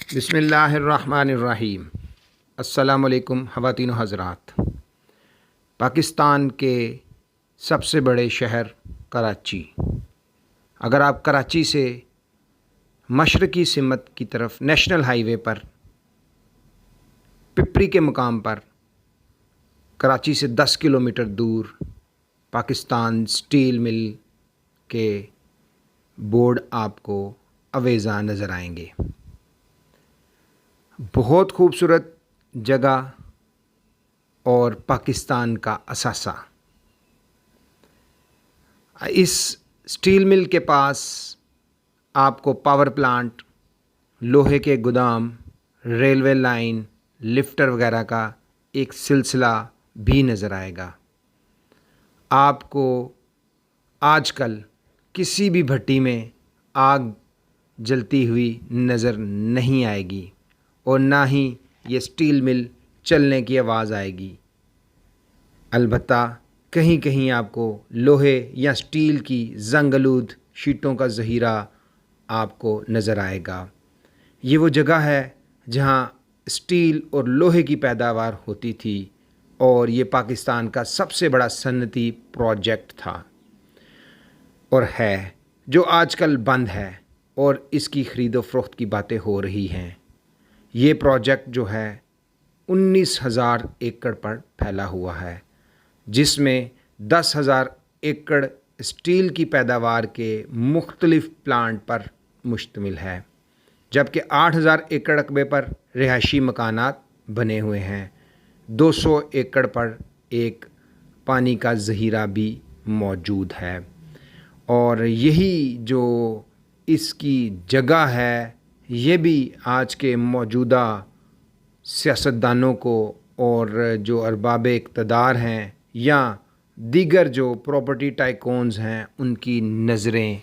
بسم اللہ الرحمن الرحیم۔ السلام علیکم خواتین و حضرات۔ پاکستان کے سب سے بڑے شہر کراچی، اگر آپ کراچی سے مشرقی سمت کی طرف نیشنل ہائی وے پر پپری کے مقام پر کراچی سے 10 کلومیٹر دور پاکستان سٹیل مل کے بورڈ آپ کو اویزاں نظر آئیں گے۔ بہت خوبصورت جگہ اور پاکستان کا اثاثہ۔ اس سٹیل مل کے پاس آپ کو پاور پلانٹ، لوہے کے گودام، ریلوے لائن، لفٹر وغیرہ کا ایک سلسلہ بھی نظر آئے گا۔ آپ کو آج کل کسی بھی بھٹی میں آگ جلتی ہوئی نظر نہیں آئے گی اور نہ ہی یہ سٹیل مل چلنے کی آواز آئے گی۔ البتہ کہیں کہیں آپ کو لوہے یا سٹیل کی زنگ آلود شیٹوں کا ذخیرہ آپ کو نظر آئے گا۔ یہ وہ جگہ ہے جہاں سٹیل اور لوہے کی پیداوار ہوتی تھی اور یہ پاکستان کا سب سے بڑا صنعتی پروجیکٹ تھا اور ہے، جو آج کل بند ہے اور اس کی خرید و فروخت کی باتیں ہو رہی ہیں۔ یہ پروجیکٹ جو ہے 19,000 ایکڑ پر پھیلا ہوا ہے، جس میں 10,000 ایکڑ سٹیل کی پیداوار کے مختلف پلانٹ پر مشتمل ہے، جبکہ 8,000 ایکڑ رقبے پر رہائشی مکانات بنے ہوئے ہیں۔ 200 ایکڑ پر ایک پانی کا ذخیرہ بھی موجود ہے، اور یہی جو اس کی جگہ ہے، یہ بھی آج کے موجودہ سیاستدانوں کو اور جو ارباب اقتدار ہیں یا دیگر جو پراپرٹی ٹائکونز ہیں، ان کی نظریں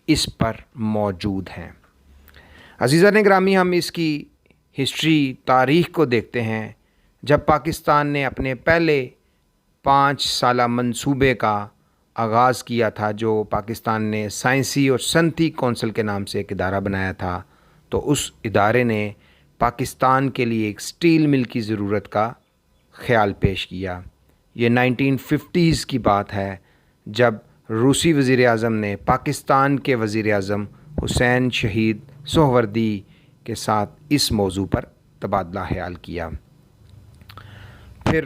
اس پر موجود ہیں۔ عزیزان گرامی، ہم اس کی ہسٹری، تاریخ کو دیکھتے ہیں۔ جب پاکستان نے اپنے پہلے 5 سالہ منصوبے کا آغاز کیا تھا، جو پاکستان نے سائنسی اور صنعتی کونسل کے نام سے ایک ادارہ بنایا تھا، تو اس ادارے نے پاکستان کے لیے ایک سٹیل مل کی ضرورت کا خیال پیش کیا۔ یہ 1950s کی بات ہے، جب روسی وزیر اعظم نے پاکستان کے وزیر اعظم حسین شہید سہروردی کے ساتھ اس موضوع پر تبادلہ خیال کیا۔ پھر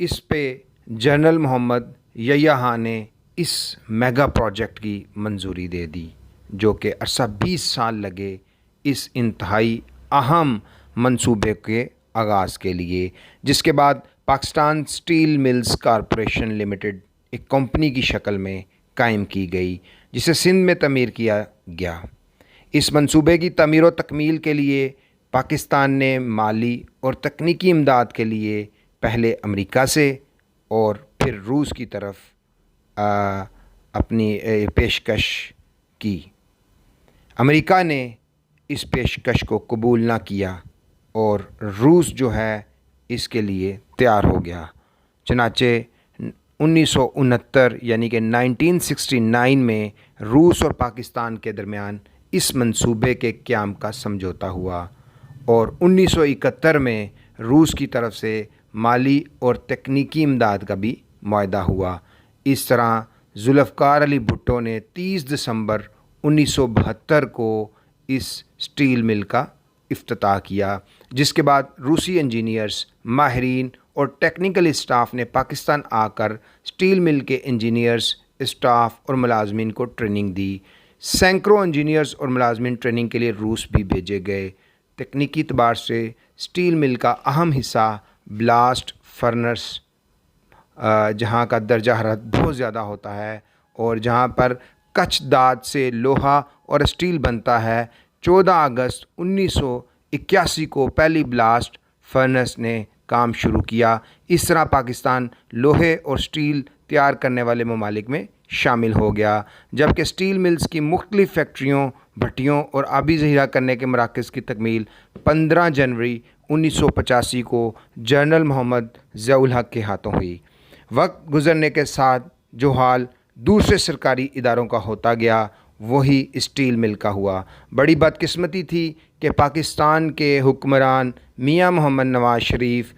اس پہ جنرل محمد یحییٰ خان نے اس میگا پروجیکٹ کی منظوری دے دی، جو کہ عرصہ 20 سال لگے اس انتہائی اہم منصوبے کے آغاز کے لیے، جس کے بعد Pakistan steel mills corporation limited ایک کمپنی کی شکل میں قائم کی گئی، جسے سندھ میں تعمیر کیا گیا۔ اس منصوبے کی تعمیر و تکمیل کے لیے پاکستان نے مالی اور تکنیکی امداد کے لیے پہلے امریکہ سے اور پھر روس کی طرف اپنی پیشکش کی۔ امریکہ نے اس پیشکش کو قبول نہ کیا اور روس جو ہے اس کے لیے تیار ہو گیا۔ چنانچہ 1969 یعنی کہ 1969 میں روس اور پاکستان کے درمیان اس منصوبے کے قیام کا سمجھوتا ہوا، اور 1971 میں روس کی طرف سے مالی اور تکنیکی امداد کا بھی معاہدہ ہوا۔ اس طرح ذوالفقار علی بھٹو نے 30 دسمبر 1972 کو اس سٹیل مل کا افتتاح کیا، جس کے بعد روسی انجینئرز، ماہرین اور ٹیکنیکل اسٹاف نے پاکستان آ کر سٹیل مل کے انجینئرز، اسٹاف اور ملازمین کو ٹریننگ دی۔ سینکڑوں انجینئرز اور ملازمین ٹریننگ کے لیے روس بھی بھیجے گئے۔ تکنیکی اعتبار سے سٹیل مل کا اہم حصہ بلاسٹ فرنس، جہاں کا درجہ حرارت بہت زیادہ ہوتا ہے اور جہاں پر کچھ دھات سے لوہا اور اسٹیل بنتا ہے، 14 اگست 1981 کو پہلی بلاسٹ فرنس نے کام شروع کیا۔ اس طرح پاکستان لوہے اور سٹیل تیار کرنے والے ممالک میں شامل ہو گیا، جبکہ سٹیل ملز کی مختلف فیکٹریوں، بھٹیوں اور آبی ذخیرہ کرنے کے مراکز کی تکمیل 15 جنوری 1985 کو جنرل محمد ضیاء الحق کے ہاتھوں ہوئی۔ وقت گزرنے کے ساتھ جو حال دوسرے سرکاری اداروں کا ہوتا گیا، وہی اسٹیل مل کا ہوا۔ بڑی بدقسمتی تھی کہ پاکستان کے حکمران میاں محمد نواز شریف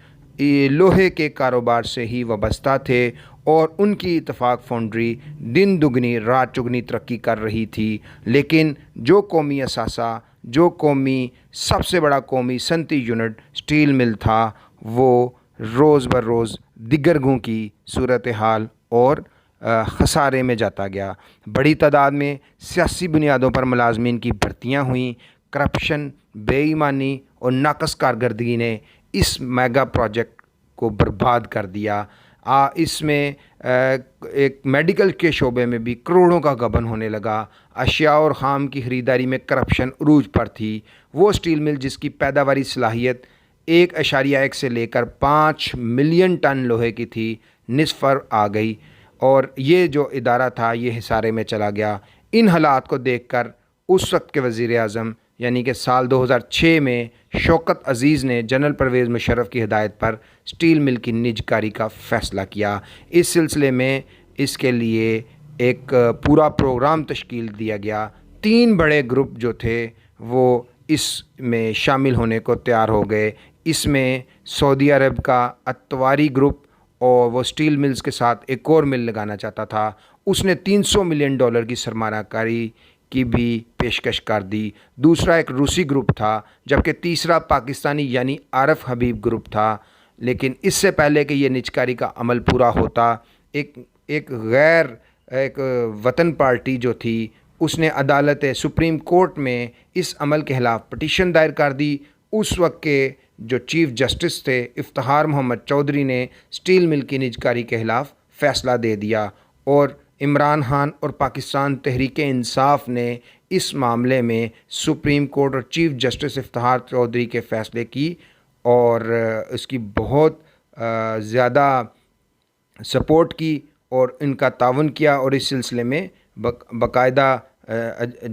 لوہے کے کاروبار سے ہی وابستہ تھے اور ان کی اتفاق فاؤنڈری دن دگنی رات چگنی ترقی کر رہی تھی، لیکن جو قومی اثاثہ، جو سب سے بڑا قومی صنعتی یونٹ اسٹیل مل تھا، وہ روز بروز دگرگوں کی صورتحال اور خسارے میں جاتا گیا۔ بڑی تعداد میں سیاسی بنیادوں پر ملازمین کی بھرتیاں ہوئیں۔ کرپشن، بے ایمانی اور ناقص کارکردگی نے اس میگا پروجیکٹ کو برباد کر دیا۔ اس میں ایک میڈیکل کے شعبے میں بھی کروڑوں کا غبن ہونے لگا۔ اشیاء اور خام کی خریداری میں کرپشن عروج پر تھی۔ وہ اسٹیل مل جس کی پیداواری صلاحیت 1.1 سے لے کر 5 ملین ٹن لوہے کی تھی، نصف پر آ گئی اور یہ جو ادارہ تھا یہ خسارے میں چلا گیا۔ ان حالات کو دیکھ کر اس وقت کے وزیر اعظم یعنی کہ سال 2006 میں شوکت عزیز نے جنرل پرویز مشرف کی ہدایت پر اسٹیل مل کی نج کاری کا فیصلہ کیا۔ اس سلسلے میں اس کے لیے ایک پورا پروگرام تشکیل دیا گیا۔ 3 بڑے گروپ جو تھے وہ اس میں شامل ہونے کو تیار ہو گئے۔ اس میں سعودی عرب کا اتواری گروپ، اور وہ اسٹیل ملز کے ساتھ ایک اور مل لگانا چاہتا تھا۔ اس نے $300 ملین کی سرمایہ کاری کی بھی پیشکش کر دی۔ دوسرا ایک روسی گروپ تھا، جبکہ تیسرا پاکستانی یعنی عارف حبیب گروپ تھا۔ لیکن اس سے پہلے کہ یہ نجکاری کا عمل پورا ہوتا، ایک وطن پارٹی جو تھی اس نے عدالت سپریم کورٹ میں اس عمل کے خلاف پٹیشن دائر کر دی۔ اس وقت کے جو چیف جسٹس تھے افتخار محمد چودھری نے اسٹیل مل کی نجکاری کے خلاف فیصلہ دے دیا، اور عمران خان اور پاکستان تحریک انصاف نے اس معاملے میں سپریم کورٹ اور چیف جسٹس افتخار چودھری کے فیصلے کی اور اس کی بہت زیادہ سپورٹ کی اور ان کا تعاون کیا، اور اس سلسلے میں باقاعدہ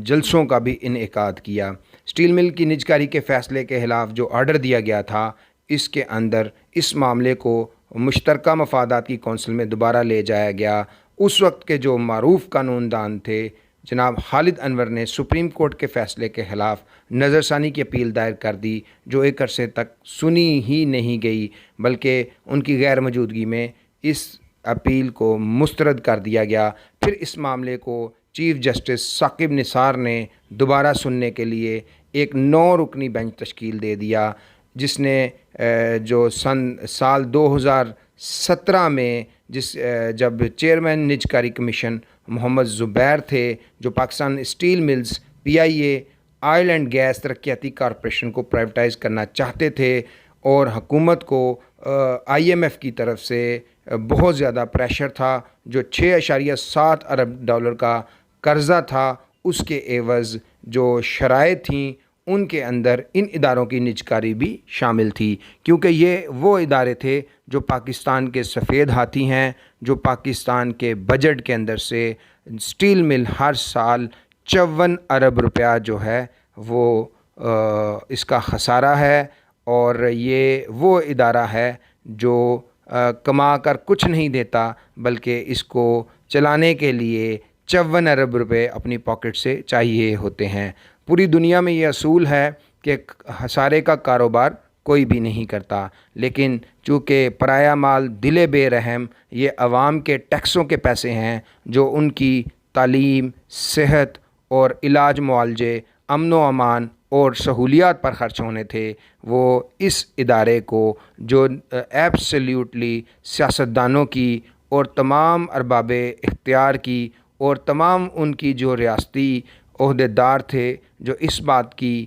جلسوں کا بھی انعقاد کیا۔ اسٹیل مل کی نجکاری کے فیصلے کے خلاف جو آرڈر دیا گیا تھا، اس کے اندر اس معاملے کو مشترکہ مفادات کی کونسل میں دوبارہ لے جایا گیا۔ اس وقت کے جو معروف قانون دان تھے جناب خالد انور نے سپریم کورٹ کے فیصلے کے خلاف نظر ثانی کی اپیل دائر کر دی، جو ایک عرصے تک سنی ہی نہیں گئی، بلکہ ان کی غیر موجودگی میں اس اپیل کو مسترد کر دیا گیا۔ پھر اس معاملے کو چیف جسٹس ثاقب نثار نے دوبارہ سننے کے لیے ایک 9 رکنی بینچ تشکیل دے دیا، جس نے جو سال 2017 میں جب چیئرمین نجکاری کمیشن محمد زبیر تھے، جو Pakistan steel mills PIA oil and gas ترقیاتی کارپوریشن کو پرائیویٹائز کرنا چاہتے تھے، اور حکومت کو IMF کی طرف سے بہت زیادہ پریشر تھا، جو $6.7 ارب کا قرضہ تھا، اس کے عوض جو شرائط تھیں ان کے اندر ان اداروں کی نجکاری بھی شامل تھی، کیونکہ یہ وہ ادارے تھے جو پاکستان کے سفید ہاتھی ہیں، جو پاکستان کے بجٹ کے اندر سے اسٹیل مل ہر سال 54 ارب روپیہ جو ہے وہ اس کا خسارہ ہے، اور یہ وہ ادارہ ہے جو کما کر کچھ نہیں دیتا، بلکہ اس کو چلانے کے لیے 54 ارب روپے اپنی پاکٹ سے چاہیے ہوتے ہیں۔ پوری دنیا میں یہ اصول ہے کہ خسارے کا کاروبار کوئی بھی نہیں کرتا، لیکن چونکہ پرایا مال دل بے رحم، یہ عوام کے ٹیکسوں کے پیسے ہیں جو ان کی تعلیم، صحت اور علاج معالجے، امن و امان اور سہولیات پر خرچ ہونے تھے، وہ اس ادارے کو جو ایبسلیوٹلی سیاستدانوں کی اور تمام ارباب اختیار کی اور تمام ان کی جو ریاستی عہدیدار تھے جو اس بات کی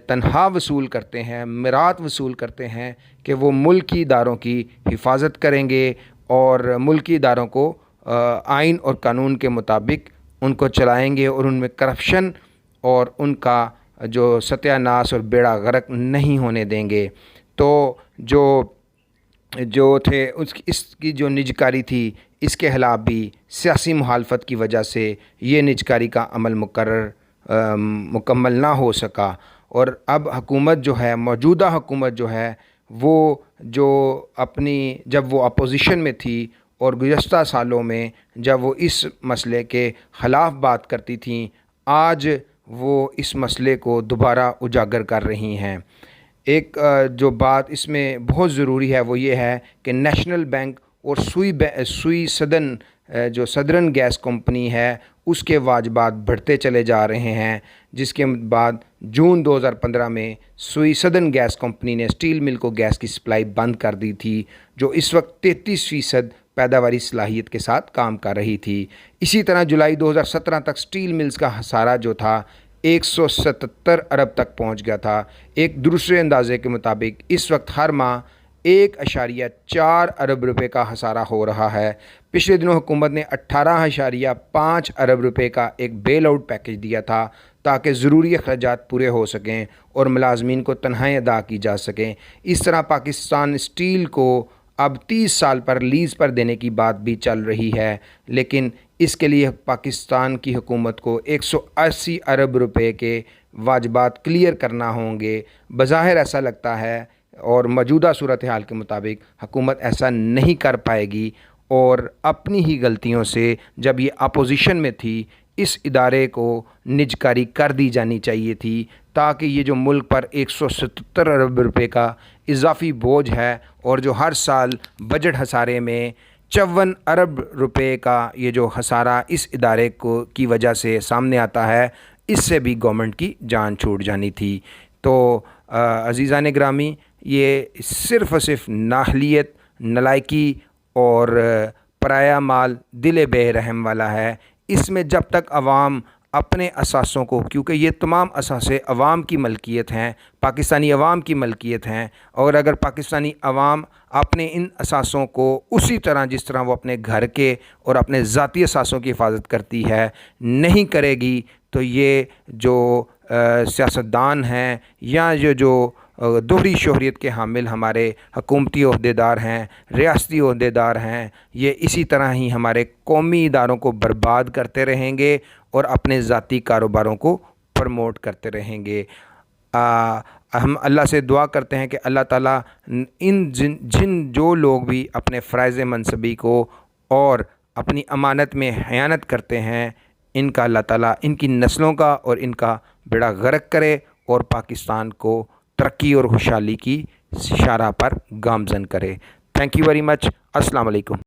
تنخواہ وصول کرتے ہیں، میرات وصول کرتے ہیں کہ وہ ملکی اداروں کی حفاظت کریں گے اور ملکی اداروں کو آئین اور قانون کے مطابق ان کو چلائیں گے، اور ان میں کرپشن اور ان کا جو ستیہ ناش اور بیڑا غرق نہیں ہونے دیں گے۔ تو جو تھے اس کی جو نجکاری تھی، اس کے خلاف بھی سیاسی مخالفت کی وجہ سے یہ نجکاری کا عمل مکمل نہ ہو سکا، اور اب حکومت جو ہے، موجودہ حکومت جو ہے، وہ جو جب وہ اپوزیشن میں تھی اور گزشتہ سالوں میں جب وہ اس مسئلے کے خلاف بات کرتی تھیں، آج وہ اس مسئلے کو دوبارہ اجاگر کر رہی ہیں۔ ایک جو بات اس میں بہت ضروری ہے وہ یہ ہے کہ نیشنل بینک اور سوئی سدرن گیس کمپنی ہے اس کے واجبات بڑھتے چلے جا رہے ہیں، جس کے بعد جون 2015 میں سوئی سدرن گیس کمپنی نے اسٹیل مل کو گیس کی سپلائی بند کر دی تھی، جو اس وقت 33% پیداواری صلاحیت کے ساتھ کام کر رہی تھی۔ اسی طرح جولائی 2017 تک اسٹیل ملز کا خسارہ جو تھا 177 ارب تک پہنچ گیا تھا۔ ایک دوسرے اندازے کے مطابق اس وقت ہر ماہ 1.4 ارب روپے کا خسارہ ہو رہا ہے۔ پچھلے دنوں حکومت نے 18.5 ارب روپے کا ایک بیل آؤٹ پیکج دیا تھا تاکہ ضروری اخراجات پورے ہو سکیں اور ملازمین کو تنخواہیں ادا کی جا سکیں۔ اس طرح پاکستان اسٹیل کو اب 30 سال پر لیز پر دینے کی بات بھی چل رہی ہے، لیکن اس کے لیے پاکستان کی حکومت کو 180 ارب روپے کے واجبات کلیئر کرنا ہوں گے۔ بظاہر ایسا لگتا ہے اور موجودہ صورتحال کے مطابق حکومت ایسا نہیں کر پائے گی، اور اپنی ہی غلطیوں سے جب یہ اپوزیشن میں تھی اس ادارے کو نجکاری کر دی جانی چاہیے تھی، تاکہ یہ جو ملک پر 177 ارب روپے کا اضافی بوجھ ہے اور جو ہر سال بجٹ خسارے میں 54 ارب روپے کا یہ جو خسارہ اس ادارے کی وجہ سے سامنے آتا ہے، اس سے بھی گورنمنٹ کی جان چھوٹ جانی تھی۔ تو عزیزان گرامی، یہ صرف اور صرف نااہلیت، نالائکی اور پرایا مال دل بے رحم والا ہے۔ اس میں جب تک عوام اپنے اثاثوں کو، کیونکہ یہ تمام اثاثے عوام کی ملکیت ہیں، پاکستانی عوام کی ملکیت ہیں، اور اگر پاکستانی عوام اپنے ان اثاثوں کو اسی طرح جس طرح وہ اپنے گھر کے اور اپنے ذاتی اثاثوں کی حفاظت کرتی ہے نہیں کرے گی، تو یہ جو سیاستدان ہیں یا جو دوہری شہریت کے حامل ہمارے حکومتی عہدیدار ہیں، ریاستی عہدیدار ہیں، یہ اسی طرح ہی ہمارے قومی اداروں کو برباد کرتے رہیں گے اور اپنے ذاتی کاروباروں کو پروموٹ کرتے رہیں گے۔ ہم اللہ سے دعا کرتے ہیں کہ اللہ تعالیٰ جو لوگ بھی اپنے فرائض منصبی کو اور اپنی امانت میں خیانت کرتے ہیں، ان کا اللہ تعالیٰ ان کی نسلوں کا اور ان کا بیڑا غرق کرے اور پاکستان کو ترقی اور خوشحالی کی شاہراہ پر گامزن کرے۔ Thank you very much. السلام علیکم۔